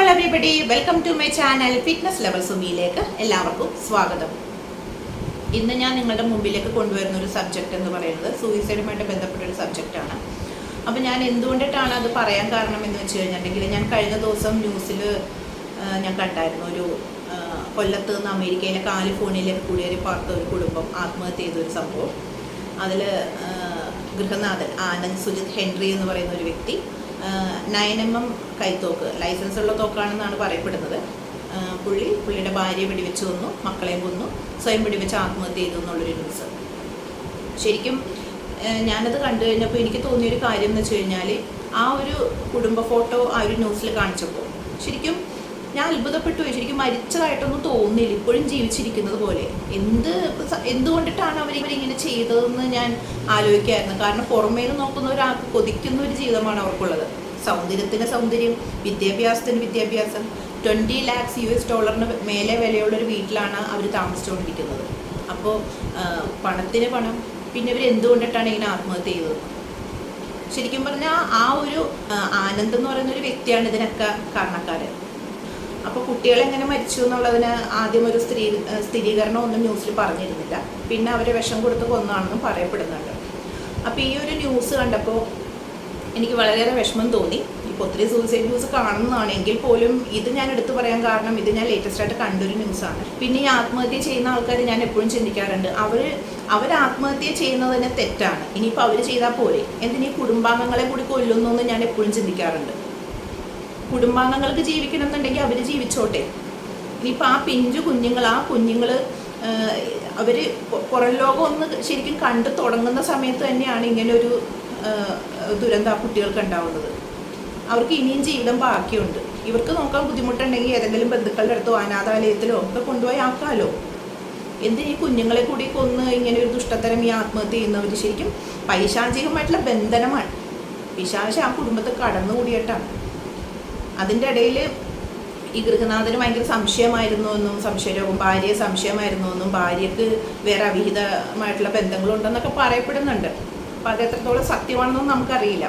all everybody, welcome to my channel Fitness Level സുമിയിലേക്ക് എല്ലാവർക്കും സ്വാഗതം. ഇന്ന് ഞാൻ നിങ്ങളുടെ മുമ്പിലേക്ക് കൊണ്ടുവരുന്ന ഒരു സബ്ജക്റ്റ് എന്ന് പറയുന്നത് സൂയിസൈഡുമായിട്ട് ബന്ധപ്പെട്ട ഒരു സബ്ജക്റ്റ് ആണ്. അപ്പോൾ ഞാൻ എന്തുകൊണ്ടിട്ടാണ് അത് പറയാൻ കാരണം എന്ന് വെച്ച് കഴിഞ്ഞിട്ടുണ്ടെങ്കിൽ ഞാൻ കഴിഞ്ഞ ദിവസം ന്യൂസിൽ ഞാൻ കണ്ടായിരുന്നു ഒരു കൊല്ലത്ത് നിന്ന് അമേരിക്കയിലെ കാലിഫോർണിയയിലേക്ക് കുടിയേറി പാർത്ത ഒരു കുടുംബം ആത്മഹത്യ ചെയ്തൊരു സംഭവം. അതിൽ ഗൃഹനാഥൻ ആനന്ദ് സുജിത് ഹെൻറി എന്ന് പറയുന്ന ഒരു വ്യക്തി 9mm കൈത്തോക്ക്, ലൈസൻസ് ഉള്ള തോക്കാണെന്നാണ് പറയപ്പെടുന്നത്. പുള്ളിയുടെ ഭാര്യയെ വെടിവെച്ച് കൊന്നു, മക്കളെയും കൊന്നു, സ്വയം വെടിവെച്ച് ആത്മഹത്യ ചെയ്തു എന്നുള്ളൊരു ന്യൂസ്. ശരിക്കും ഞാനത് കണ്ടു കഴിഞ്ഞപ്പോൾ എനിക്ക് തോന്നിയൊരു കാര്യം എന്ന് വെച്ച് കഴിഞ്ഞാൽ, ആ ഒരു കുടുംബ ഫോട്ടോ ആ ഒരു ന്യൂസിൽ കാണിച്ചപ്പോൾ ശരിക്കും ഞാൻ അത്ഭുതപ്പെട്ടു. ശരിക്കും മരിച്ചതായിട്ടൊന്നും തോന്നിയില്ല, ഇപ്പോഴും ജീവിച്ചിരിക്കുന്നത് പോലെ. എന്തുകൊണ്ടിട്ടാണ് അവരിങ്ങനെ ചെയ്തതെന്ന് ഞാൻ ആലോചിക്കായിരുന്നു. കാരണം പുറമേ നിന്ന് നോക്കുന്ന ഒരാൾക്ക് കൊതിക്കുന്ന ഒരു ജീവിതമാണ് അവർക്കുള്ളത്. സൗന്ദര്യത്തിന് സൗന്ദര്യം, വിദ്യാഭ്യാസത്തിന് വിദ്യാഭ്യാസം. $20 lakhs മേലെ വിലയുള്ളൊരു വീട്ടിലാണ് അവർ താമസിച്ചുകൊണ്ടിരിക്കുന്നത്. അപ്പോൾ പണത്തിന് പണം. പിന്നെ ഇവർ എന്തുകൊണ്ടിട്ടാണ് ഇങ്ങനെ ആത്മഹത്യ ചെയ്തത്? ശരിക്കും പറഞ്ഞാൽ ആ ഒരു ആനന്ദ് എന്ന് പറയുന്ന ഒരു വ്യക്തിയാണ് ഇതിനൊക്കെ കാരണക്കാരൻ. അപ്പോൾ കുട്ടികളെങ്ങനെ മരിച്ചു എന്നുള്ളതിന് ആദ്യം ഒരു സ്ഥിരീകരണം ഒന്നും ന്യൂസിൽ പറഞ്ഞിരുന്നില്ല. പിന്നെ അവരെ വിഷം കൊടുത്ത് കൊന്നാണെന്നും പറയപ്പെടുന്നുണ്ട്. അപ്പോൾ ഈ ഒരു ന്യൂസ് കണ്ടപ്പോൾ എനിക്ക് വളരെയേറെ വിഷമം തോന്നി. ഇപ്പോൾ ഒത്തിരി സൂയിസൈഡ് ന്യൂസ് കാണുന്നതാണെങ്കിൽ പോലും ഇത് ഞാൻ എടുത്തു പറയാൻ കാരണം ഇത് ഞാൻ ലേറ്റസ്റ്റ് ആയിട്ട് കണ്ടൊരു ന്യൂസാണ്. പിന്നെ ഈ ആത്മഹത്യ ചെയ്യുന്ന ആൾക്കാർ ഞാൻ എപ്പോഴും ചിന്തിക്കാറുണ്ട്, അവർ ആത്മഹത്യ ചെയ്യുന്നതിന് തെറ്റാണ്. ഇനിയിപ്പോൾ അവർ ചെയ്താൽ പോരെ, എന്തിനീ കുടുംബാംഗങ്ങളെ കൂടി കൊല്ലുന്നു എന്ന് ഞാൻ എപ്പോഴും ചിന്തിക്കാറുണ്ട്. കുടുംബാംഗങ്ങൾക്ക് ജീവിക്കണം എന്നുണ്ടെങ്കിൽ അവർ ജീവിച്ചോട്ടെ. ഇനിയിപ്പോൾ ആ പിഞ്ചു കുഞ്ഞുങ്ങൾ, ആ കുഞ്ഞുങ്ങൾ അവർ പുറം ലോകം ഒന്ന് ശരിക്കും കണ്ടു തുടങ്ങുന്ന സമയത്ത് തന്നെയാണ് ഇങ്ങനൊരു ദുരന്തം ആ കുട്ടികൾക്ക് ഉണ്ടാവുന്നത്. അവർക്ക് ഇനിയും ജീവിതം ബാക്കിയുണ്ട്. ഇവർക്ക് നോക്കാൻ ബുദ്ധിമുട്ടുണ്ടെങ്കിൽ ഏതെങ്കിലും ബന്ധുക്കളുടെ അടുത്തോ അനാഥാലയത്തിലോ ഒക്കെ കൊണ്ടുപോയി ആക്കാമല്ലോ. എന്തിനീ കുഞ്ഞുങ്ങളെ കൂടി കൊന്ന് ഇങ്ങനെ ഒരു ദുഷ്ടത്തരം ഈ ആത്മഹത്യ ചെയ്യുന്നവർ ശരിക്കും പൈശാചികമായിട്ടുള്ള ബന്ധനമാണ്. പിശാച് ആ കുടുംബത്തിൽ കടന്നുകൂടിയിട്ടാണ്. അതിൻ്റെ ഇടയിൽ ഈ ഗൃഹനാഥന് ഭയങ്കര സംശയമായിരുന്നു എന്നും, സംശയരോഗം, ഭാര്യയെ സംശയമായിരുന്നു എന്നും, ഭാര്യയ്ക്ക് വേറെ അവിഹിതമായിട്ടുള്ള ബന്ധങ്ങളുണ്ടെന്നൊക്കെ പറയപ്പെടുന്നുണ്ട്. അപ്പോൾ അത് എത്രത്തോളം സത്യമാണെന്നൊന്നും നമുക്കറിയില്ല.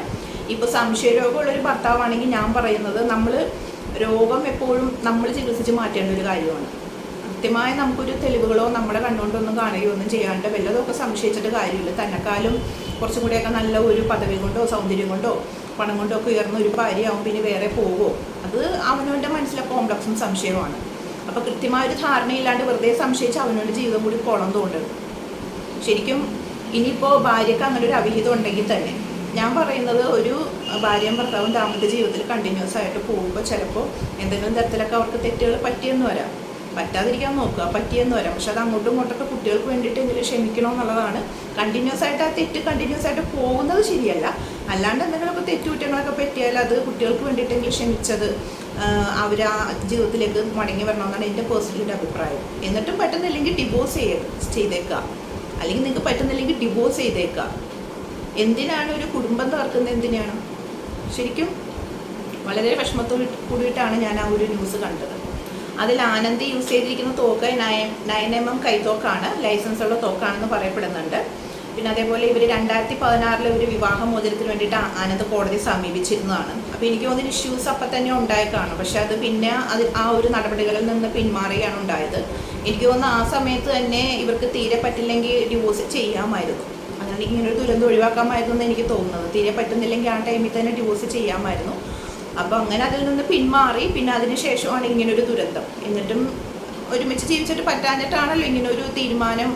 ഇപ്പോൾ സംശയരോഗമുള്ളൊരു ഭർത്താവാണെങ്കിൽ ഞാൻ പറയുന്നത്, രോഗം എപ്പോഴും നമ്മൾ ചികിത്സിച്ച് മാറ്റേണ്ട ഒരു കാര്യമാണ്. കൃത്യമായി നമുക്കൊരു തെളിവുകളോ നമ്മുടെ കണ്ണുകൊണ്ടൊന്നും കാണുകയോ ഒന്നും ചെയ്യാണ്ട് വല്ലതൊക്കെ സംശയിച്ചിട്ട് കാര്യമില്ല. തന്നെക്കാളും കുറച്ചും കൂടിയൊക്കെ നല്ല ഒരു പദവി കൊണ്ടോ സൗന്ദര്യം കൊണ്ടോ പണം കൊണ്ടോ ഒക്കെ ഉയർന്ന ഒരു ഭാര്യയാവും പിന്നെ വേറെ പോകുമോ? അത് അവനവൻ്റെ മനസ്സിലെ കോംപ്ലക്സും സംശയമാണ്. അപ്പോൾ കൃത്യമായൊരു ധാരണയില്ലാണ്ട് വെറുതെ സംശയിച്ച് അവനവൻ്റെ ജീവിതം കൂടി പോണം തോന്നുന്നുണ്ട്. ശരിക്കും ഇനിയിപ്പോൾ ഭാര്യയ്ക്ക് അങ്ങനെ ഒരു അവിഹിതം ഉണ്ടെങ്കിൽ തന്നെ ഞാൻ പറയുന്നത്, ഒരു ഭാര്യയും ഭർത്താവും ദാമ്പത്യ ജീവിതത്തിൽ കണ്ടിന്യൂസ് ആയിട്ട് പോകുമ്പോൾ ചിലപ്പോൾ എന്തെങ്കിലും തരത്തിലൊക്കെ അവർക്ക് തെറ്റുകൾ പറ്റിയെന്ന് വരാം. പറ്റാതിരിക്കാൻ നോക്കുക, പറ്റിയെന്ന് വരാം. പക്ഷെ അത് അങ്ങോട്ടും ഇങ്ങോട്ടൊക്കെ കുട്ടികൾക്ക് വേണ്ടിയിട്ട് എങ്കിലും ക്ഷമിക്കണമെന്നുള്ളതാണ്. കണ്ടിന്യൂസ് ആയിട്ട് ആ തെറ്റ് കണ്ടിന്യൂസ് ആയിട്ട് പോകുന്നത് ശരിയല്ല. അല്ലാണ്ട് എന്തെങ്കിലുമൊക്കെ തെറ്റുകുറ്റങ്ങളൊക്കെ പറ്റിയാൽ അത് കുട്ടികൾക്ക് വേണ്ടിയിട്ടെങ്കിലും ക്ഷമിച്ചത് അവർ ആ ജീവിതത്തിലേക്ക് മടങ്ങി വരണമെന്നാണ് എൻ്റെ പേഴ്സണലി അഭിപ്രായം. എന്നിട്ടും പറ്റുന്നില്ലെങ്കിൽ ഡിവോഴ്സ് ചെയ്തേക്കുക. അല്ലെങ്കിൽ നിങ്ങൾക്ക് പറ്റുന്നില്ലെങ്കിൽ ഡിവോഴ്സ് ചെയ്തേക്കുക. എന്തിനാണ് ഒരു കുടുംബം തകർക്കുന്നത്? എന്തിനാണ്? ശരിക്കും വളരെ വിഷമത്തോട് കൂടിയിട്ടാണ് ഞാൻ ആ ഒരു ന്യൂസ് കണ്ടത്. അതിൽ ആനന്ദ് യൂസ് ചെയ്തിരിക്കുന്ന തോക്ക് 9mm കൈത്തോക്കാണ്, ലൈസൻസ് ഉള്ള തോക്കാണെന്ന് പറയപ്പെടുന്നുണ്ട്. പിന്നെ അതേപോലെ ഇവർ 2016 ഒരു വിവാഹമോചനത്തിന് വേണ്ടിയിട്ട് ആനന്ദ് കോടതി സമീപിച്ചിരുന്നതാണ്. അപ്പോൾ എനിക്ക് തോന്നുന്ന ഇഷ്യൂസ് അപ്പം തന്നെ ഉണ്ടായേക്കാണ്. പക്ഷെ അത് പിന്നെ ആ ഒരു നടപടികളിൽ നിന്ന് പിന്മാറുകയാണ് ഉണ്ടായത്. എനിക്ക് തോന്നുന്നു ആ സമയത്ത് തന്നെ ഇവർക്ക് തീരെ പറ്റില്ലെങ്കിൽ ഡിവോഴ്സ് ചെയ്യാമായിരുന്നു. അങ്ങനെ ഇങ്ങനൊരു ദുരന്തം ഒഴിവാക്കാമായിരുന്നു എന്ന് എനിക്ക് തോന്നുന്നത്. തീരെ പറ്റുന്നില്ലെങ്കിൽ ആ ടൈമിൽ തന്നെ ഡിവോഴ്സ് ചെയ്യാമായിരുന്നു. അപ്പോൾ അങ്ങനെ അതിൽ നിന്ന് പിന്മാറി. പിന്നെ അതിന് ശേഷമാണ് ഇങ്ങനൊരു ദുരന്തം. എന്നിട്ടും ഒരുമിച്ച് ജീവിച്ചിട്ട് പറ്റാഞ്ഞിട്ടാണല്ലോ ഇങ്ങനൊരു തീരുമാനം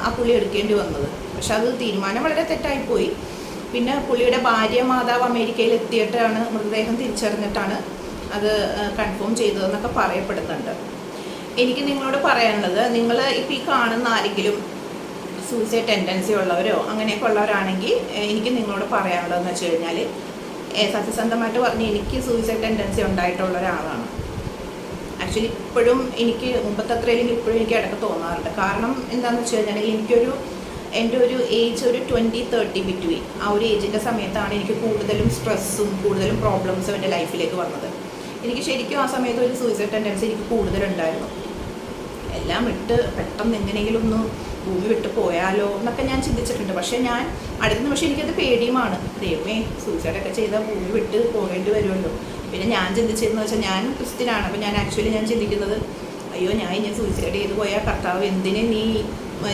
ആ പുള്ളി എടുക്കേണ്ടി വന്നത്. പക്ഷെ അത് തീരുമാനം വളരെ തെറ്റായിപ്പോയി. പിന്നെ പുള്ളിയുടെ ഭാര്യ മാതാവ് അമേരിക്കയിൽ എത്തിയിട്ടാണ് മൃതദേഹം തിരിച്ചറിഞ്ഞിട്ടാണ് അത് കൺഫേം ചെയ്തതെന്നൊക്കെ പറയപ്പെടുന്നുണ്ട്. എനിക്ക് നിങ്ങളോട് പറയാനുള്ളത്, നിങ്ങൾ ഇപ്പോൾ ഈ കാണുന്ന ആരെങ്കിലും സൂയിസൈഡ് ടെൻഡൻസി ഉള്ളവരോ അങ്ങനെയൊക്കെ ഉള്ളവരാണെങ്കിൽ എനിക്ക് നിങ്ങളോട് പറയാനുള്ളതെന്ന് വെച്ച് കഴിഞ്ഞാൽ, സത്യസന്ധമായിട്ട് പറഞ്ഞ് എനിക്ക് സൂയിസൈഡ് ടെൻഡൻസി ഉണ്ടായിട്ടുള്ള ഒരാളാണ്. ആക്ച്വലി ഇപ്പോഴും എനിക്ക് മുമ്പത്തെ അത്രയില്ലെങ്കിൽ ഇപ്പോഴും എനിക്ക് ഇടയ്ക്ക് തോന്നാറുണ്ട്. കാരണം എന്താണെന്ന് വെച്ച് കഴിഞ്ഞാൽ എൻ്റെ ഒരു ഏജ് ഒരു 20-30 ബിറ്റ്വീൻ, ആ ഒരു ഏജിൻ്റെ സമയത്താണ് എനിക്ക് കൂടുതലും സ്ട്രെസ്സും കൂടുതലും പ്രോബ്ലംസും എൻ്റെ ലൈഫിലേക്ക് വന്നത്. എനിക്ക് ശരിക്കും ആ സമയത്ത് ഒരു സൂയിസൈഡ് ടെൻഡൻസി എനിക്ക് കൂടുതലുണ്ടായിരുന്നു. എല്ലാം വിട്ട് പെട്ടെന്ന് എങ്ങനെയെങ്കിലും ഒന്ന് ഭൂമി വിട്ട് പോയാലോ എന്നൊക്കെ ഞാൻ ചിന്തിച്ചിട്ടുണ്ട്. പക്ഷേ ഞാൻ അടുത്ത നിമിഷം എനിക്കത് പേടിയുമാണ്. ദൈവമേ, സൂയിസൈഡൊക്കെ ചെയ്താൽ ഭൂമി വിട്ട് പോകേണ്ടി വരുമല്ലോ. പിന്നെ ഞാൻ ചിന്തിച്ചിരുന്നു വെച്ചാൽ ഞാൻ ക്രിസ്ത്യനാണ്. അപ്പോൾ ഞാൻ ചിന്തിക്കുന്നത്, അയ്യോ ഞാൻ ഇനി സൂയിസൈഡ് ചെയ്ത് പോയാൽ കർത്താവ് എന്തിനെ നീ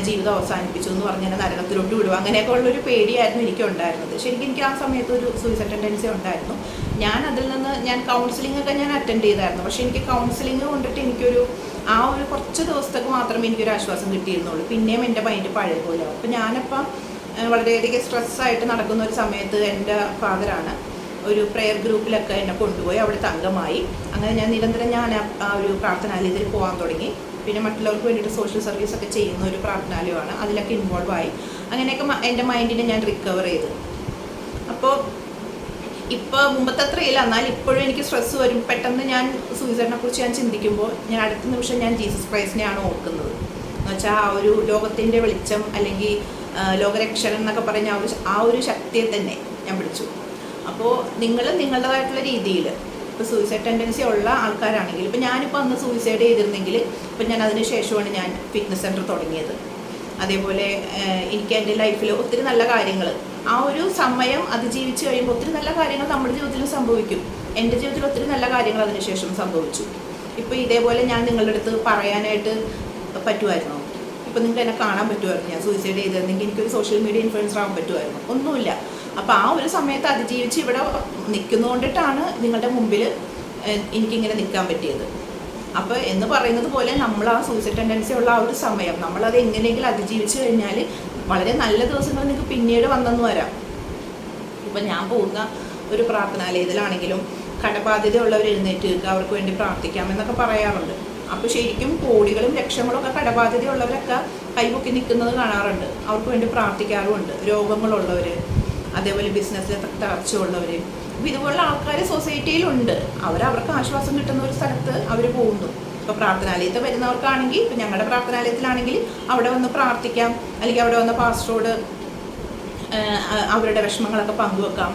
ജീവിതം അവസാനിപ്പിച്ചു എന്ന് പറഞ്ഞാൽ നരകത്തിലോട്ട് വിടുക, അങ്ങനെയൊക്കെ ഉള്ളൊരു പേടിയായിരുന്നു എനിക്കുണ്ടായിരുന്നത്. ശരിക്കും എനിക്ക് ആ സമയത്ത് ഒരു സൂയിസൈഡ് ടെൻഡൻസി ഉണ്ടായിരുന്നു. ഞാൻ കൗൺസിലിംഗ് ഒക്കെ അറ്റൻഡ് ചെയ്തായിരുന്നു. പക്ഷേ എനിക്ക് കൗൺസിലിംഗ് കൊണ്ടിട്ട് എനിക്കൊരു ഒരു കുറച്ച് ദിവസത്തേക്ക് മാത്രമേ എനിക്കൊരു ആശ്വാസം കിട്ടിയിരുന്നുള്ളൂ. പിന്നെയും എൻ്റെ മൈൻഡ് പഴയ പോലെ. അപ്പോൾ ഞാനിപ്പം വളരെയധികം സ്ട്രെസ്സായിട്ട് നടക്കുന്ന ഒരു സമയത്ത് എൻ്റെ ഫാദറാണ് ഒരു പ്രെയർ ഗ്രൂപ്പിലൊക്കെ എന്നെ കൊണ്ടുപോയി അവിടുത്തെ അംഗമായി. അങ്ങനെ ഞാൻ നിരന്തരം ആ ഒരു പ്രാർത്ഥനാലയത്തിൽ പോകാൻ തുടങ്ങി. പിന്നെ മറ്റുള്ളവർക്ക് വേണ്ടിയിട്ട് സോഷ്യൽ സർവീസ് ഒക്കെ ചെയ്യുന്ന ഒരു പ്രാർത്ഥനാലയമാണ്, അതിലൊക്കെ ഇൻവോൾവ് ആയി. അങ്ങനെയൊക്കെ എൻ്റെ മൈൻഡിനെ ഞാൻ റിക്കവർ ചെയ്തു. അപ്പോൾ ഇപ്പോൾ മുമ്പത്തെ അത്രയില്ല, എന്നാൽ ഇപ്പോഴും എനിക്ക് സ്ട്രെസ്സ് വരും. പെട്ടെന്ന് ഞാൻ സൂയിസൈഡിനെ കുറിച്ച് ചിന്തിക്കുമ്പോൾ അടുത്ത നിമിഷം ഞാൻ ജീസസ് ക്രൈസ്റ്റിനെയാണ് ഓർക്കുന്നത്. എന്ന് വെച്ചാൽ ആ ഒരു ലോകത്തിൻ്റെ വെളിച്ചം അല്ലെങ്കിൽ ലോകരക്ഷകൻ എന്നൊക്കെ പറഞ്ഞ ആ ഒരു ശക്തിയെ തന്നെ ഞാൻ പിടിച്ചു. അപ്പോൾ നിങ്ങൾ നിങ്ങളുടേതായിട്ടുള്ള രീതിയിൽ ഇപ്പോൾ സൂയിസൈഡ് ടെൻഡൻസി ഉള്ള ആൾക്കാരാണെങ്കിൽ, ഇപ്പോൾ ഞാനിപ്പോൾ അന്ന് സൂയിസൈഡ് ചെയ്തിരുന്നെങ്കിൽ ഇപ്പം ഞാൻ അതിന് ശേഷമാണ് ഞാൻ ഫിറ്റ്നസ് സെൻറ്റർ തുടങ്ങിയത്. അതേപോലെ എനിക്ക് എൻ്റെ ലൈഫിൽ ഒത്തിരി നല്ല കാര്യങ്ങൾ ആ ഒരു സമയം അതിജീവിച്ച് കഴിയുമ്പോൾ ഒത്തിരി നല്ല കാര്യങ്ങൾ നമ്മുടെ ജീവിതത്തിൽ സംഭവിക്കും. എൻ്റെ ജീവിതത്തിൽ ഒത്തിരി നല്ല കാര്യങ്ങൾ അതിനുശേഷം സംഭവിച്ചു. ഇപ്പോൾ ഇതേപോലെ ഞാൻ നിങ്ങളുടെ അടുത്ത് പറയാനായിട്ട് പറ്റുമായിരുന്നു. ഇപ്പോൾ നിങ്ങൾക്ക് എന്നെ കാണാൻ പറ്റുമായിരുന്നു. ഞാൻ സൂയിസൈഡ് ചെയ്തിരുന്നെങ്കിൽ എനിക്കൊരു സോഷ്യൽ മീഡിയ ഇൻഫ്ലുവൻസർ ആകാൻ പറ്റുമായിരുന്നു. ഒന്നുമില്ല. അപ്പോൾ ആ ഒരു സമയത്ത് അതിജീവിച്ച് ഇവിടെ നിൽക്കുന്നതുകൊണ്ടിട്ടാണ് നിങ്ങളുടെ മുമ്പിൽ എനിക്കിങ്ങനെ നിൽക്കാൻ പറ്റിയത്. അപ്പോൾ എന്ന് പറയുന്നത് പോലെ നമ്മൾ ആ സൂയിസൈഡ് ടെൻഡൻസി ഉള്ള ആ ഒരു സമയം നമ്മളത് എങ്ങനെയെങ്കിലും അതിജീവിച്ച് കഴിഞ്ഞാൽ വളരെ നല്ല ദിവസങ്ങൾ നിങ്ങൾക്ക് പിന്നീട് വന്നെന്ന് വരാം. ഇപ്പം ഞാൻ പോകുന്ന ഒരു പ്രാർത്ഥനാലയത്തിലാണെങ്കിലും കടബാധ്യതയുള്ളവർ എഴുന്നേറ്റ് അവർക്ക് വേണ്ടി പ്രാർത്ഥിക്കാമെന്നൊക്കെ പറയാറുണ്ട്. അപ്പോൾ ശരിക്കും കോടികളും ലക്ഷങ്ങളും ഒക്കെ കടബാധ്യതയുള്ളവരൊക്കെ കൈപൊക്കി നിൽക്കുന്നത് കാണാറുണ്ട്. അവർക്ക് വേണ്ടി പ്രാർത്ഥിക്കാറുമുണ്ട്. രോഗങ്ങളുള്ളവർ, അതേപോലെ ബിസിനസ്സിൽ തകർച്ചയുള്ളവർ, അപ്പോൾ ഇതുപോലുള്ള ആൾക്കാർ സൊസൈറ്റിയിലുണ്ട്. അവർക്ക് ആശ്വാസം കിട്ടുന്ന ഒരു സ്ഥലത്ത് അവർ പോകുന്നു. ഇപ്പോൾ പ്രാർത്ഥനാലയത്തിൽ വരുന്നവർക്കാണെങ്കിൽ, ഇപ്പോൾ ഞങ്ങളുടെ പ്രാർത്ഥനാലയത്തിലാണെങ്കിൽ അവിടെ വന്ന് പ്രാർത്ഥിക്കാം, അല്ലെങ്കിൽ അവിടെ വന്ന പാസ്റ്ററോട് അവരുടെ വിഷമങ്ങളൊക്കെ പങ്കുവെക്കാം.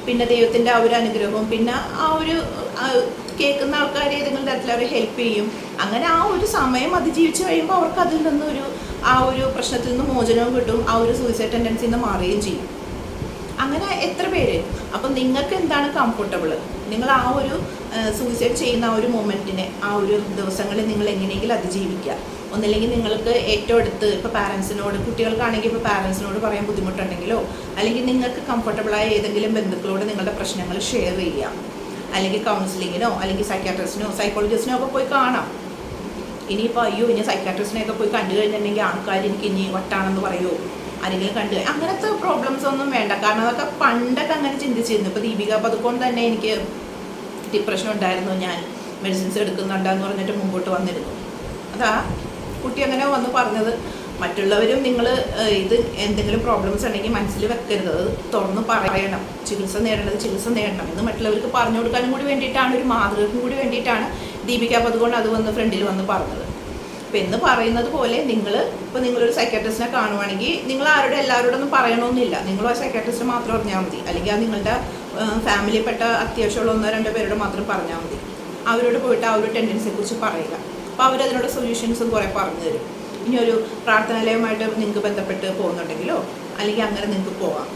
പിന്നെ ദൈവത്തിൻ്റെ ആ ഒരു അനുഗ്രഹവും പിന്നെ ആ ഒരു കേൾക്കുന്ന ആൾക്കാർ ഏതെങ്കിലും തരത്തിൽ അവരെ ഹെൽപ്പ് ചെയ്യും. അങ്ങനെ ആ ഒരു സമയം അതിജീവിച്ച് കഴിയുമ്പോൾ അവർക്ക് അതിൽ നിന്നൊരു ആ ഒരു പ്രശ്നത്തിൽ നിന്ന് മോചനവും കിട്ടും. ആ ഒരു സൂയിസൈഡ് ടെൻഡൻസിയിൽ നിന്ന് മാറുകയും ചെയ്യും. അങ്ങനെ എത്ര പേര്. അപ്പം നിങ്ങൾക്ക് എന്താണ് കംഫർട്ടബിൾ, നിങ്ങൾ ആ ഒരു സൂയിസൈഡ് ചെയ്യുന്ന ആ ഒരു മൊമെൻറ്റിനെ ആ ഒരു ദിവസങ്ങളിൽ നിങ്ങൾ എങ്ങനെയെങ്കിലും അതിജീവിക്കുക. ഒന്നില്ലെങ്കിൽ നിങ്ങൾക്ക് ഏറ്റവും അടുത്ത് ഇപ്പോൾ പാരൻസിനോട്, കുട്ടികൾക്കാണെങ്കിൽ ഇപ്പോൾ പാരൻസിനോട് പറയാൻ ബുദ്ധിമുട്ടുണ്ടെങ്കിലോ, അല്ലെങ്കിൽ നിങ്ങൾക്ക് കംഫർട്ടബിളായ ഏതെങ്കിലും ബന്ധുക്കളോട് നിങ്ങളുടെ പ്രശ്നങ്ങൾ ഷെയർ ചെയ്യുക. അല്ലെങ്കിൽ കൗൺസിലിങ്ങിനോ അല്ലെങ്കിൽ സൈക്യാട്രിസ്റ്റിനോ സൈക്കോളജിസ്റ്റിനോ ഒക്കെ പോയി കാണാം. ഇനിയിപ്പോൾ അയ്യോ ഇനി സൈക്യാട്രിസ്റ്റിനെയൊക്കെ പോയി കണ്ടു കഴിഞ്ഞിട്ടുണ്ടെങ്കിൽ ആൾക്കാർ എനിക്ക് ഇനി വട്ടാണെന്ന് പറയുമോ, ആരെങ്കിലും കണ്ടു അങ്ങനത്തെ പ്രോബ്ലംസ് ഒന്നും വേണ്ട. കാരണം അതൊക്കെ പണ്ടൊക്കെ അങ്ങനെ ചിന്തിച്ചിരുന്നു. ഇപ്പോൾ ദീപിക പതുക്കോൺ തന്നെ എനിക്ക് ഡിപ്രഷൻ ഉണ്ടായിരുന്നു, ഞാൻ മെഡിസിൻസ് എടുക്കുന്നുണ്ടെന്ന് പറഞ്ഞിട്ട് മുമ്പോട്ട് വന്നിരുന്നു. അതാ കുട്ടി അങ്ങനെ വന്ന് പറഞ്ഞത്. മറ്റുള്ളവരും നിങ്ങൾ ഇത് എന്തെങ്കിലും പ്രോബ്ലംസ് ഉണ്ടെങ്കിൽ മനസ്സിൽ വെക്കരുത്, അത് തുറന്ന് പറയണം. ചികിത്സ നേടേണ്ടത് ചികിത്സ നേടണം എന്ന് മറ്റുള്ളവർക്ക് പറഞ്ഞു കൊടുക്കാനും കൂടി വേണ്ടിയിട്ടാണ്, ഒരു മാതൃകയ്ക്കും കൂടി വേണ്ടിയിട്ടാണ് ദീപിക പതുക്കോൺ അത് വന്ന് ഫ്രണ്ടിൽ വന്ന് പറഞ്ഞത്. അപ്പം എന്ന് പറയുന്നത് പോലെ നിങ്ങളൊരു സൈക്കാട്രിസ്റ്റിനെ കാണുവാണെങ്കിൽ നിങ്ങൾ എല്ലാവരോടൊന്നും പറയണമെന്നില്ല. നിങ്ങൾ ആ സൈക്കാട്രിസ്റ്റിനെ മാത്രം അറിഞ്ഞാൽ മതി. അല്ലെങ്കിൽ അത് നിങ്ങളുടെ ഫാമിലിയിൽപ്പെട്ട അത്യാവശ്യമുള്ള 1-2 പേരോട് മാത്രം പറഞ്ഞാൽ മതി. അവരോട് പോയിട്ട് ആ ഒരു ടെൻഡൻസിയെക്കുറിച്ച് പറയുക. അപ്പോൾ അവരതിനുള്ള സൊല്യൂഷൻസും കുറേ പറഞ്ഞു തരും. ഇനി ഒരു പ്രാർത്ഥനാലയമായിട്ട് നിങ്ങൾക്ക് ബന്ധപ്പെട്ട് പോകുന്നുണ്ടെങ്കിലോ അല്ലെങ്കിൽ അങ്ങനെ നിങ്ങൾക്ക് പോവാം.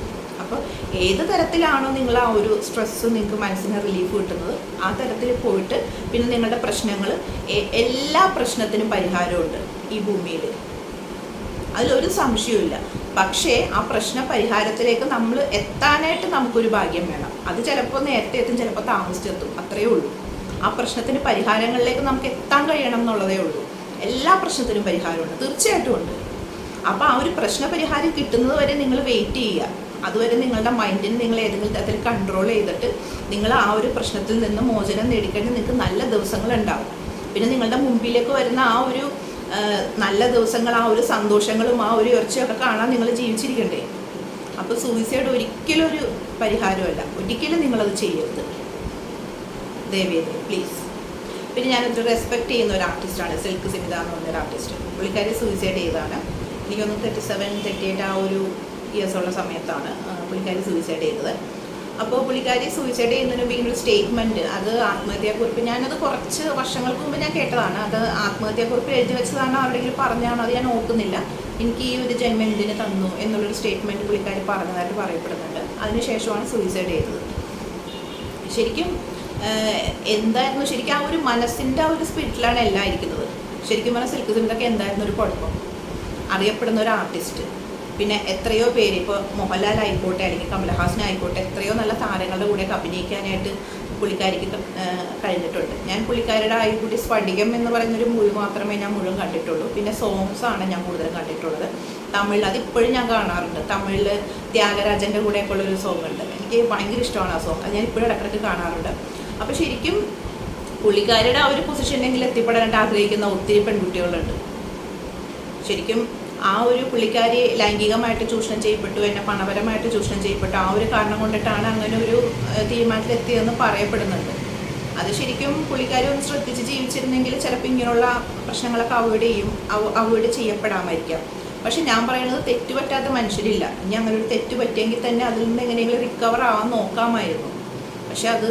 അപ്പോൾ ഏത് തരത്തിലാണോ നിങ്ങൾ ആ ഒരു സ്ട്രെസ്സ് നിങ്ങൾക്ക് മനസ്സിന് റിലീഫ് കിട്ടുന്നത് ആ തരത്തിൽ പോയിട്ട് പിന്നെ നിങ്ങളുടെ പ്രശ്നങ്ങൾ, എല്ലാ പ്രശ്നത്തിനും പരിഹാരമുണ്ട് ഈ ഭൂമിയിൽ, അതിലൊരു സംശയവുമില്ല. പക്ഷേ ആ പ്രശ്ന പരിഹാരത്തിലേക്ക് നമ്മൾ എത്താനായിട്ട് നമുക്കൊരു ഭാഗ്യം വേണം. അത് ചിലപ്പോൾ നേരത്തെ എത്തും, ചിലപ്പോൾ താമസിച്ചെത്തും, അത്രയേ ഉള്ളൂ. ആ പ്രശ്നത്തിന് പരിഹാരങ്ങളിലേക്ക് നമുക്ക് എത്താൻ കഴിയണം എന്നുള്ളതേ ഉള്ളൂ. എല്ലാ പ്രശ്നത്തിനും പരിഹാരമുണ്ട്, തീർച്ചയായിട്ടും ഉണ്ട്. അപ്പോൾ ആ ഒരു പ്രശ്ന പരിഹാരം കിട്ടുന്നത് വരെ നിങ്ങൾ വെയിറ്റ് ചെയ്യുക. അതുവരെ നിങ്ങളുടെ മൈൻഡിനെ നിങ്ങൾ ഏതെങ്കിലും തരത്തിൽ കൺട്രോൾ ചെയ്തിട്ട് നിങ്ങൾ ആ ഒരു പ്രശ്നത്തിൽ നിന്ന് മോചനം നേടിക്കഴിഞ്ഞാൽ നിങ്ങൾക്ക് നല്ല ദിവസങ്ങളുണ്ടാവും. പിന്നെ നിങ്ങളുടെ മുമ്പിലേക്ക് വരുന്ന ആ ഒരു നല്ല ദിവസങ്ങൾ, ആ ഒരു സന്തോഷങ്ങളും ആ ഒരു ഉയർച്ചയൊക്കെ കാണാൻ നിങ്ങൾ ജീവിച്ചിരിക്കണ്ടേ. അപ്പോൾ സൂയിസൈഡ് ഒരിക്കലും ഒരു പരിഹാരമല്ല, ഒരിക്കലും നിങ്ങളത് ചെയ്യരുത്, ദയവേദി പ്ലീസ്. പിന്നെ ഞാനൊരു റെസ്പെക്റ്റ് ചെയ്യുന്ന ഒരു ആർട്ടിസ്റ്റാണ് സിൽക്ക് സിമിത എന്ന് പറഞ്ഞൊരു ആർട്ടിസ്റ്റ്. പുള്ളിക്കാരി സൂയിസൈഡ് ചെയ്തതാണ്. എനിക്കൊന്ന് 37-38 ആ ഒരു ഇയേഴ്സുള്ള സമയത്താണ് പുള്ളിക്കാരി സൂയിസൈഡ് ചെയ്തത്. അപ്പോൾ പുള്ളിക്കാരി സൂയിസൈഡ് ചെയ്യുന്നതിന് മുമ്പ് ഒരു സ്റ്റേറ്റ്മെൻറ്റ്, അത് ആത്മഹത്യാക്കുറിപ്പ്, ഞാനത് കുറച്ച് വർഷങ്ങൾക്ക് മുമ്പ് ഞാൻ കേട്ടതാണ്. അത് ആത്മഹത്യാക്കുറിപ്പ് എഴുതി വെച്ചതാണോ ആരുടെയെങ്കിലും പറഞ്ഞാണോ അത് ഞാൻ ഓർക്കുന്നില്ല. എനിക്ക് ഈ ഒരു ജന്മം എന്തിന് തന്നു എന്നുള്ളൊരു സ്റ്റേറ്റ്മെൻറ്റ് പുള്ളിക്കാരി പറഞ്ഞതായിട്ട് പറയപ്പെടുന്നുണ്ട്. അതിനുശേഷമാണ് സൂയിസൈഡ് ചെയ്തത്. ശരിക്കും എന്തായിരുന്നു ശരിക്കും ആ ഒരു മനസ്സിൻ്റെ ആ ഒരു സ്പിരിറ്റിലാണ് എല്ലാം ഇരിക്കുന്നത്. ശരിക്കും പറഞ്ഞാൽ സിൽക്ക് സിമിതൊക്കെ എന്തായിരുന്നു ഒരു കുഴപ്പം? അറിയപ്പെടുന്ന ഒരു ആർട്ടിസ്റ്റ്, പിന്നെ എത്രയോ പേര്, ഇപ്പോൾ മോഹൻലാൽ ആയിക്കോട്ടെ അല്ലെങ്കിൽ കമലഹാസൻ ആയിക്കോട്ടെ, എത്രയോ നല്ല താരങ്ങളുടെ കൂടെയൊക്കെ അഭിനയിക്കാനായിട്ട് പുള്ളിക്കാരിക്ക് കഴിഞ്ഞിട്ടുണ്ട്. ഞാൻ പുള്ളിക്കാരുടെ ആയിക്കൂടി സ്ഫടികം എന്ന് പറയുന്നൊരു മൂവി മാത്രമേ ഞാൻ മുഴുവൻ കണ്ടിട്ടുള്ളൂ. പിന്നെ സോങ്സാണ് ഞാൻ കൂടുതലും കണ്ടിട്ടുള്ളത്. തമിഴിൽ അതിപ്പോഴും ഞാൻ കാണാറുണ്ട്. തമിഴിൽ ത്യാഗരാജൻ്റെ കൂടെയൊക്കെ ഉള്ളൊരു സോങ് ഉണ്ട്, എനിക്ക് ഭയങ്കര ഇഷ്ടമാണ് ആ സോങ്. അത് ഞാൻ ഇപ്പോഴും ഇടയ്ക്കിടയ്ക്ക് കാണാറുണ്ട്. അപ്പോൾ ശരിക്കും പുള്ളിക്കാരുടെ ആ ഒരു പൊസിഷനിലെങ്കിൽ എത്തിപ്പെടാനായിട്ട് ആഗ്രഹിക്കുന്ന ഒത്തിരി പെൺകുട്ടികളുണ്ട്. ശരിക്കും ആ ഒരു പുള്ളിക്കാരി ലൈംഗികമായിട്ട് ചൂഷണം ചെയ്യപ്പെട്ടു, എന്നെ പണപരമായിട്ട് ചൂഷണം ചെയ്യപ്പെട്ടു, ആ ഒരു കാരണം കൊണ്ടിട്ടാണ് അങ്ങനെ ഒരു തീരുമാനത്തിലെത്തിയതെന്ന് പറയപ്പെടുന്നുണ്ട്. അത് ശരിക്കും പുള്ളിക്കാരി ഒന്ന് ശ്രദ്ധിച്ച് ജീവിച്ചിരുന്നെങ്കിൽ ചിലപ്പോൾ ഇങ്ങനെയുള്ള പ്രശ്നങ്ങളൊക്കെ അവോയ്ഡ് ചെയ്യപ്പെടാമായിരിക്കാം. പക്ഷെ ഞാൻ പറയുന്നത് തെറ്റുപറ്റാത്ത മനുഷ്യരില്ല. ഇനി അങ്ങനെ ഒരു തെറ്റ് പറ്റിയെങ്കിൽ തന്നെ അതിൽ നിന്ന് എങ്ങനെയെങ്കിലും റിക്കവർ ആവാൻ നോക്കാമായിരുന്നു. പക്ഷെ അത്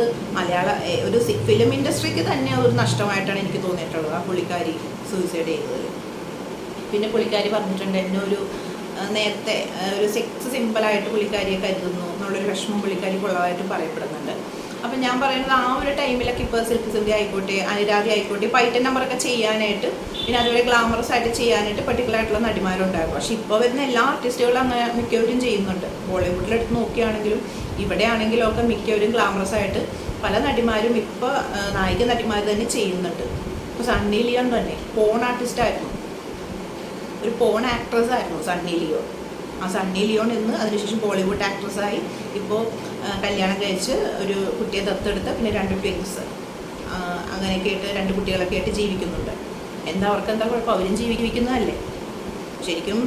ഒരു ഫിലിം ഇൻഡസ്ട്രിക്ക് തന്നെ ഒരു നഷ്ടമായിട്ടാണ് എനിക്ക് തോന്നിയിട്ടുള്ളത് ആ പുള്ളിക്കാരി സൂയിസൈഡ് ചെയ്തതിൽ. പിന്നെ പുള്ളിക്കാരി പറഞ്ഞിട്ടുണ്ട്, എന്നെ ഒരു നേരത്തെ ഒരു സെക്സ് സിമ്പിളായിട്ട് പുള്ളിക്കാരിയെ കരുതുന്നു എന്നുള്ളൊരു വിഷമം പുള്ളിക്കാരി ഉള്ളതായിട്ടും പറയപ്പെടുന്നുണ്ട്. അപ്പം ഞാൻ പറയുന്നത് ആ ഒരു ടൈമിലൊക്കെ ഇപ്പോൾ സിൽക്ക് സിന്ധി ആയിക്കോട്ടെ, അനുരാധ ആയിക്കോട്ടെ, ഇപ്പോൾ ഐറ്റം നമ്പറൊക്കെ ചെയ്യാനായിട്ട്, പിന്നെ അതുപോലെ ഗ്ലാമറസ് ആയിട്ട് ചെയ്യാനായിട്ട് പെർട്ടിക്കുലർ ആയിട്ടുള്ള നടിമാരുണ്ടാകും. പക്ഷെ ഇപ്പോൾ വരുന്ന എല്ലാ ആർട്ടിസ്റ്റുകളും അങ്ങനെ മിക്കവരും ചെയ്യുന്നുണ്ട്. ബോളിവുഡിലെടുത്ത് നോക്കുകയാണെങ്കിലും ഇവിടെ ആണെങ്കിലും ഒക്കെ മിക്കവരും ഗ്ലാമറസ് ആയിട്ട് പല നടിമാരും ഇപ്പോൾ നായിക നടിമാർ തന്നെ ചെയ്യുന്നുണ്ട്. ഇപ്പോൾ സണ്ണി ലിയോൺ തന്നെ പോൺ ആർട്ടിസ്റ്റായിരുന്നു, ഒരു പോൺ ആക്ട്രസ് ആയിരുന്നു സണ്ണി ലിയോൺ. ആ സണ്ണി ലിയോൺ ഇന്ന് അതിനുശേഷം ബോളിവുഡ് ആക്ട്രസ്സായി, ഇപ്പോൾ കല്യാണം കഴിച്ച് ഒരു കുട്ടിയെ ദത്തെടുത്ത് പിന്നെ 2 ട്വിൻസ് അങ്ങനെയൊക്കെ ആയിട്ട് 2 കുട്ടികളൊക്കെ ആയിട്ട് ജീവിക്കുന്നുണ്ട്. അവർക്ക് എന്താ കുഴപ്പം? അവരും ജീവിക്കുന്നതല്ലേ. ശരിക്കും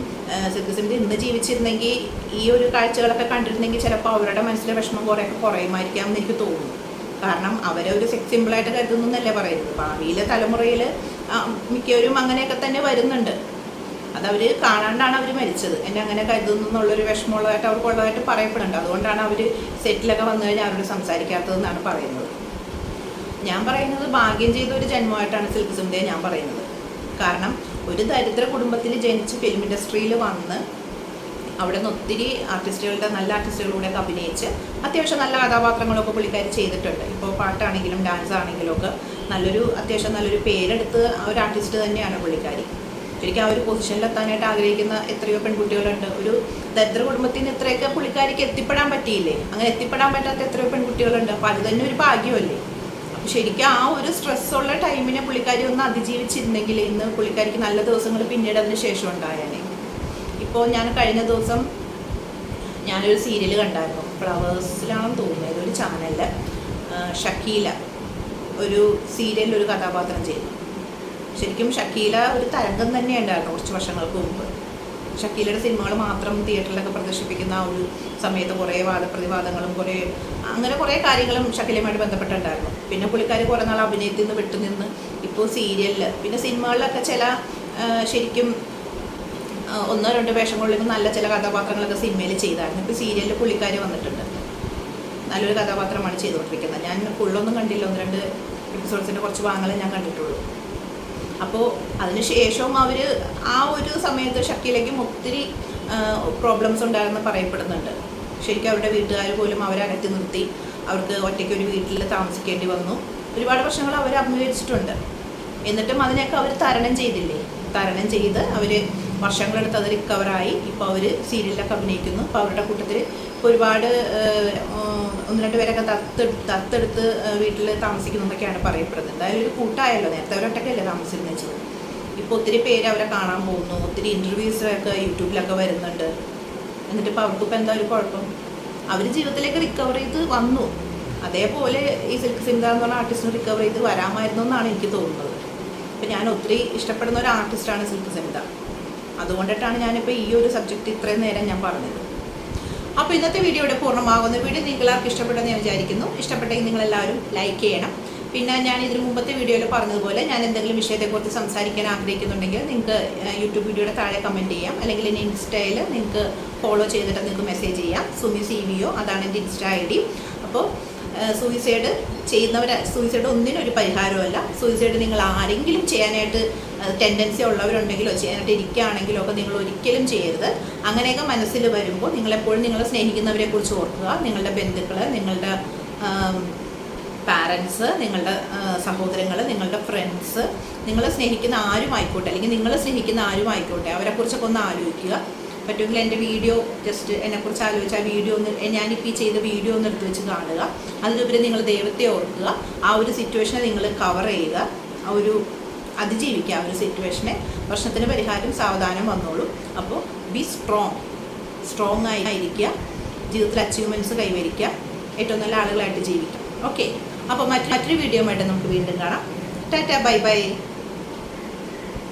സിൽക്ക് സിന്ധി ഇന്ന് ജീവിച്ചിരുന്നെങ്കിൽ, ഈ ഒരു കാഴ്ചകളൊക്കെ കണ്ടിരുന്നെങ്കിൽ ചിലപ്പോൾ അവരുടെ മനസ്സിലെ വിഷമം കുറയുമായിരിക്കാം എന്ന് എനിക്ക് തോന്നുന്നു. കാരണം അവരെ ഒരു സെക്സ് സിമ്പിളായിട്ട് കരുതുന്നല്ലേ പറയുന്നത്. ഭാവിയിലെ തലമുറയിൽ മിക്കവരും അങ്ങനെയൊക്കെ തന്നെ വരുന്നുണ്ട്. അതവർ കാണാണ്ടാണ് അവർ മരിച്ചത്. എന്നെ അങ്ങനെ കരുതുന്നു എന്നുള്ളൊരു വിഷമമുള്ളതായിട്ട് അവർക്കുള്ളതായിട്ട് പറയപ്പെടുന്നുണ്ട്. അതുകൊണ്ടാണ് അവർ സെറ്റിലൊക്കെ വന്നു കഴിഞ്ഞാൽ അവരോട് സംസാരിക്കാത്തതെന്നാണ് പറയുന്നത്. ഞാൻ പറയുന്നത് ഭാഗ്യം ചെയ്ത ഒരു ജന്മമായിട്ടാണ് സിൽക്ക് സിന്ധയെ ഞാൻ പറയുന്നത്. കാരണം ഒരു ദരിദ്ര കുടുംബത്തിൽ ജനിച്ച് ഫിലിം ഇൻഡസ്ട്രിയിൽ വന്ന് അവിടെ നിന്ന് ഒത്തിരി നല്ല ആർട്ടിസ്റ്റുകളുടെയൊക്കെ അഭിനയിച്ച് അത്യാവശ്യം നല്ല കഥാപാത്രങ്ങളൊക്കെ പുള്ളിക്കാരി ചെയ്തിട്ടുണ്ട്. ഇപ്പോൾ പാട്ടാണെങ്കിലും ഡാൻസ് ആണെങ്കിലും ഒക്കെ അത്യാവശ്യം നല്ലൊരു പേരെടുത്ത് ഒരു ആർട്ടിസ്റ്റ് തന്നെയാണ് പുള്ളിക്കാരി. ശരിക്കും ആ ഒരു പൊസിഷനിലെത്താനായിട്ട് ആഗ്രഹിക്കുന്ന എത്രയോ പെൺകുട്ടികളുണ്ട്. ഒരു ദരിദ്ര കുടുംബത്തിൽ നിന്ന് ഇത്രയൊക്കെ പുള്ളിക്കാരിക്ക് എത്തിപ്പെടാൻ പറ്റിയില്ലേ? അങ്ങനെ എത്തിപ്പെടാൻ പറ്റാത്ത എത്രയോ പെൺകുട്ടികളുണ്ട്. അപ്പോൾ അത് തന്നെ ഒരു ഭാഗ്യമല്ലേ? അപ്പോൾ ശരിക്കും ആ ഒരു സ്ട്രെസ്സുള്ള ടൈമിനെ പുള്ളിക്കാരി ഒന്ന് അതിജീവിച്ചിരുന്നെങ്കിൽ ഇന്ന് പുള്ളിക്കാരിക്ക് നല്ല ദിവസങ്ങൾ പിന്നീട് അതിന് ശേഷം ഉണ്ടായാലേ. ഇപ്പോൾ ഞാൻ കഴിഞ്ഞ ദിവസം ഞാനൊരു സീരിയൽ കണ്ടായിരുന്നു, ഫ്ലവേഴ്സിലാണെന്ന് തോന്നുന്നത്, ഒരു ചാനലിൽ ഷക്കീല ഒരു സീരിയലിൽ ഒരു കഥാപാത്രം ചെയ്തു. ശരിക്കും ഷക്കീല ഒരു തരംഗം തന്നെ ഉണ്ടായിരുന്നു കുറച്ച് വർഷങ്ങൾക്ക് മുമ്പ്. ഷക്കീലയുടെ സിനിമകൾ മാത്രം തിയേറ്ററിലൊക്കെ പ്രദർശിപ്പിക്കുന്ന ആ ഒരു സമയത്ത് കുറേ വാദപ്രതിവാദങ്ങളും കുറേ കാര്യങ്ങളും ഷക്കീലയുമായിട്ട് ബന്ധപ്പെട്ടുണ്ടായിരുന്നു. പിന്നെ പുള്ളിക്കാരി കുറേ നാൾ അഭിനയത്തിൽ നിന്ന് വിട്ടുനിന്ന് ഇപ്പോൾ സീരിയലിൽ, പിന്നെ സിനിമകളിലൊക്കെ ശരിക്കും 1-2 വേഷങ്ങളിലും നല്ല ചില കഥാപാത്രങ്ങളൊക്കെ സിനിമയിൽ ചെയ്തായിരുന്നു. ഇപ്പോൾ സീരിയലിൽ പുള്ളിക്കാരി വന്നിട്ടുണ്ട്, നല്ലൊരു കഥാപാത്രമാണ് ചെയ്തുകൊണ്ടിരിക്കുന്നത്. ഞാൻ ഫുള്ളൊന്നും കണ്ടില്ല, 1-2 എപ്പിസോഡ്സിൻ്റെ കുറച്ച് ഭാഗങ്ങളെ ഞാൻ കണ്ടിട്ടുള്ളൂ. അപ്പോൾ അതിനുശേഷവും അവർ ആ ഒരു സമയത്ത് ഷക്കീലയ്ക്കും ഒത്തിരി പ്രോബ്ലംസ് ഉണ്ടായിരുന്ന് പറയപ്പെടുന്നുണ്ട്. ശരിക്കും അവരുടെ വീട്ടുകാർ പോലും അവരെ അകറ്റി നിർത്തി, അവർക്ക് ഒറ്റയ്ക്ക് ഒരു വീട്ടിൽ താമസിക്കേണ്ടി വന്നു. ഒരുപാട് പ്രശ്നങ്ങൾ അവർ അഭിമുഖീകരിച്ചിട്ടുണ്ട്. എന്നിട്ടും അതിനെയൊക്കെ അവർ തരണം ചെയ്ത് അവർ വർഷങ്ങളെടുത്ത് അത് റിക്കവറായി ഇപ്പോൾ അവർ സീരിയലിലൊക്കെ അഭിനയിക്കുന്നു. അപ്പോൾ അവരുടെ കൂട്ടത്തിൽ ഇപ്പോൾ ഒരുപാട് 1-2 പേരൊക്കെ ദത്തെടുത്ത് വീട്ടിൽ താമസിക്കുന്നതൊക്കെയാണ് പറയപ്പെടുന്നത്. എന്തായാലും ഒരു കൂട്ടായല്ലോ. നേരത്തെ അവരൊറ്റക്കല്ലേ താമസിച്ചിരുന്നു വെച്ചത്. ഇപ്പോൾ ഒത്തിരി പേര് അവരെ കാണാൻ പോകുന്നു, ഒത്തിരി ഇൻ്റർവ്യൂസൊക്കെ യൂട്യൂബിലൊക്കെ വരുന്നുണ്ട്. എന്നിട്ടിപ്പോൾ അവർക്കിപ്പോൾ എന്താ ഒരു കുഴപ്പം? അവർ ജീവിതത്തിലേക്ക് റിക്കവർ ചെയ്ത് വന്നു. അതേപോലെ ഈ സിൽക്ക് സിന്ധ എന്ന് പറഞ്ഞ ആർട്ടിസ്റ്റിന് റിക്കവർ ചെയ്ത് വരാമായിരുന്നു എന്നാണ് എനിക്ക് തോന്നുന്നത്. അപ്പോൾ ഞാൻ ഒത്തിരി ഇഷ്ടപ്പെടുന്ന ഒരു ആർട്ടിസ്റ്റാണ് സിൽക്ക് സിന്ധ. അതുകൊണ്ടിട്ടാണ് ഞാനിപ്പോൾ ഈ ഒരു സബ്ജക്റ്റ് ഇത്രയും നേരം ഞാൻ പറഞ്ഞത്. അപ്പോൾ ഇന്നത്തെ വീഡിയോയുടെ പൂർണ്ണമാകുന്ന വീഡിയോ നിങ്ങളാർക്ക് ഇഷ്ടപ്പെട്ടെന്ന് ഞാൻ വിചാരിക്കുന്നു. ഇഷ്ടപ്പെട്ടെങ്കിൽ നിങ്ങളെല്ലാവരും ലൈക്ക് ചെയ്യണം. പിന്നെ ഞാൻ ഇതിന് മുമ്പത്തെ വീഡിയോയിൽ പറഞ്ഞതുപോലെ ഞാൻ എന്തെങ്കിലും വിഷയത്തെക്കുറിച്ച് സംസാരിക്കാൻ ആഗ്രഹിക്കുന്നുണ്ടെങ്കിൽ നിങ്ങൾക്ക് യൂട്യൂബ് വീഡിയോയുടെ താഴെ കമൻറ്റ് ചെയ്യാം, അല്ലെങ്കിൽ എൻ്റെ ഇൻസ്റ്റയിൽ നിങ്ങൾക്ക് ഫോളോ ചെയ്തിട്ട് നിങ്ങൾക്ക് മെസ്സേജ് ചെയ്യാം. സുമി CVO അതാണ് എൻ്റെ ഇൻസ്റ്റ ID. അപ്പോൾ സൂയിസൈഡ് ഒന്നിനൊരു പരിഹാരമല്ല. സൂയിസൈഡ് നിങ്ങൾ ആരെങ്കിലും ചെയ്യാനായിട്ട് ടെൻഡൻസി ഉള്ളവരുണ്ടെങ്കിലോ ചെയ്യാനായിട്ട് ഇരിക്കുകയാണെങ്കിലോ ഒക്കെ നിങ്ങൾ ഒരിക്കലും ചെയ്യരുത്. അങ്ങനെയൊക്കെ മനസ്സിൽ വരുമ്പോൾ നിങ്ങളെപ്പോഴും നിങ്ങളെ സ്നേഹിക്കുന്നവരെ കുറിച്ച് ഓർക്കുക. നിങ്ങളുടെ ബന്ധുക്കൾ, നിങ്ങളുടെ പാരൻസ്, നിങ്ങളുടെ സഹോദരങ്ങൾ, നിങ്ങളുടെ ഫ്രണ്ട്സ്, നിങ്ങളെ സ്നേഹിക്കുന്ന ആരും ആയിക്കോട്ടെ, അല്ലെങ്കിൽ നിങ്ങളെ സ്നേഹിക്കുന്ന ആരും ആയിക്കോട്ടെ, അവരെക്കുറിച്ചൊക്കെ ഒന്ന് ആലോചിക്കുക. പറ്റുമെങ്കിൽ എൻ്റെ വീഡിയോ ജസ്റ്റ് എന്നെക്കുറിച്ച് ആലോചിച്ച് ആ വീഡിയോ ഒന്ന്, ഞാനിപ്പോൾ ഈ ചെയ്ത വീഡിയോ ഒന്ന് എടുത്ത് വെച്ച് കാണുക. അതിലുപരി നിങ്ങൾ ദൈവത്തെ ഓർക്കുക. ആ ഒരു സിറ്റുവേഷനെ നിങ്ങൾ കവർ ചെയ്യുക, ആ ഒരു അതിജീവിക്കുക. ആ ഒരു സിറ്റുവേഷനെ, പ്രശ്നത്തിന് പരിഹാരം സാവധാനം വന്നോളൂ. അപ്പോൾ ബി സ്ട്രോങ് ആയിരിക്കുക, ജീവിതത്തിൽ അച്ചീവ്മെൻറ്റ്സ് കൈവരിക്കുക, ഏറ്റവും നല്ല ആളുകളായിട്ട് ജീവിക്കുക. ഓക്കെ, അപ്പോൾ മറ്റൊരു വീഡിയോ ആയിട്ട് നമുക്ക് വീണ്ടും കാണാം. Tata, bye bye.